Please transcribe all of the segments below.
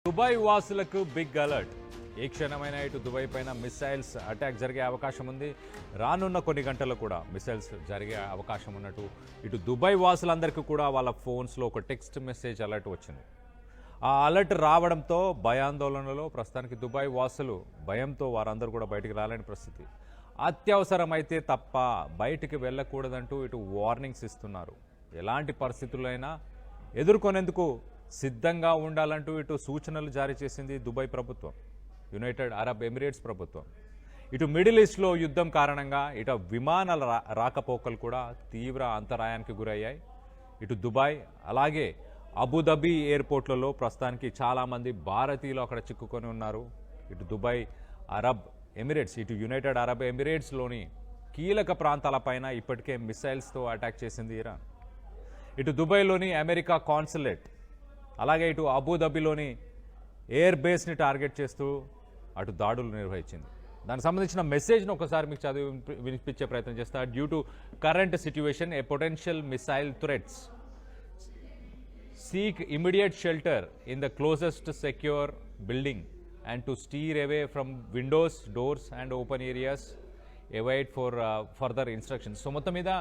Dubai వాసులకు big alert. ఏ క్షణమైనా ఇటు దుబాయ్ పైన మిసైల్స్ అటాక్ జరిగే అవకాశం ఉంది. రానున్న కొన్ని గంటల్లో కూడా మిసైల్స్ జరిగే అవకాశం ఉన్నట్టు ఇటు దుబాయ్ వాసులందరికీ కూడా వాళ్ళ ఫోన్స్లో ఒక టెక్స్ట్ మెసేజ్ అలర్ట్ వచ్చింది. ఆ అలర్ట్ రావడంతో భయాందోళనలో ప్రస్తుతానికి దుబాయ్ వాసులు భయంతో వారందరూ కూడా బయటికి రాలేని పరిస్థితి. అత్యవసరమైతే తప్ప బయటికి వెళ్ళకూడదంటూ ఇటు వార్నింగ్స్ ఇస్తున్నారు. ఎలాంటి పరిస్థితులైనా ఎదుర్కొనేందుకు సిద్ధంగా ఉండాలంటూ ఇటు సూచనలు జారీ చేసింది దుబాయ్ ప్రభుత్వం, యునైటెడ్ అరబ్ ఎమిరేట్స్ ప్రభుత్వం. ఇటు మిడిల్ ఈస్ట్లో యుద్ధం కారణంగా ఇటు విమానాల రాకపోకలు కూడా తీవ్ర అంతరాయానికి గురయ్యాయి. ఇటు దుబాయ్ అలాగే అబుదాబి ఎయిర్పోర్ట్లలో ప్రస్తుతానికి చాలామంది భారతీయులు అక్కడ చిక్కుకొని ఉన్నారు. ఇటు దుబాయ్ అరబ్ ఎమిరేట్స్, ఇటు యునైటెడ్ అరబ్ ఎమిరేట్స్లోని కీలక ప్రాంతాలపైన ఇప్పటికే మిసైల్స్తో అటాక్ చేసింది ఇరాన్. ఇటు దుబాయ్లోని అమెరికా కాన్సులేట్ అలాగే ఇటు అబుదాబిలోని ఎయిర్ బేస్ని టార్గెట్ చేస్తూ అటు దాడులు నిర్వహించింది. దానికి సంబంధించిన మెసేజ్ను ఒకసారి మీకు చదివి వినిపించే ప్రయత్నం చేస్తా. Due to current situation A potential missile threats, seek immediate shelter in the closest secure building and to steer away from windows, doors and open areas. Await for further instructions. So మొత్తం మీద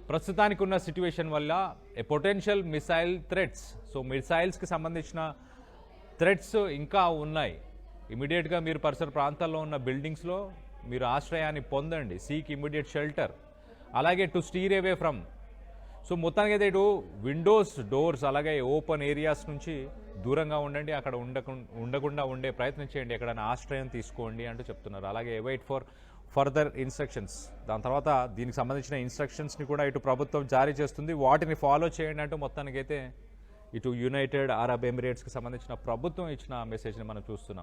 ప్రస్తుతానికి ఉన్న situation వల్ల a potential missile threats, so మిసైల్స్కి సంబంధించిన threats ఇంకా ఉన్నాయి. ఇమీడియట్గా మీరు పరిసర ప్రాంతాల్లో ఉన్న బిల్డింగ్స్లో మీరు ఆశ్రయాన్ని పొందండి. Seek immediate shelter. అలాగే to steer away from, so మొత్తానికి అయితే ఇటు విండోస్, డోర్స్ అలాగే ఓపెన్ ఏరియాస్ నుంచి దూరంగా ఉండండి. అక్కడ ఉండకుండా ఉండే ప్రయత్నం చేయండి. ఎక్కడైనా ఆశ్రయం తీసుకోండి అంటూ చెప్తున్నారు. అలాగే అవైట్ ఫర్ ఫర్దర్ ఇన్స్ట్రక్షన్స్, దాని తర్వాత దీనికి సంబంధించిన ఇన్స్ట్రక్షన్స్ని కూడా ఇటు ప్రభుత్వం జారీ చేస్తుంది. వాటిని ఫాలో చేయండి అంటూ మొత్తానికైతే ఇటు యునైటెడ్ అరబ్ ఎమిరేట్స్కి సంబంధించిన ప్రభుత్వం ఇచ్చిన మెసేజ్ని మనం చూస్తున్నాం.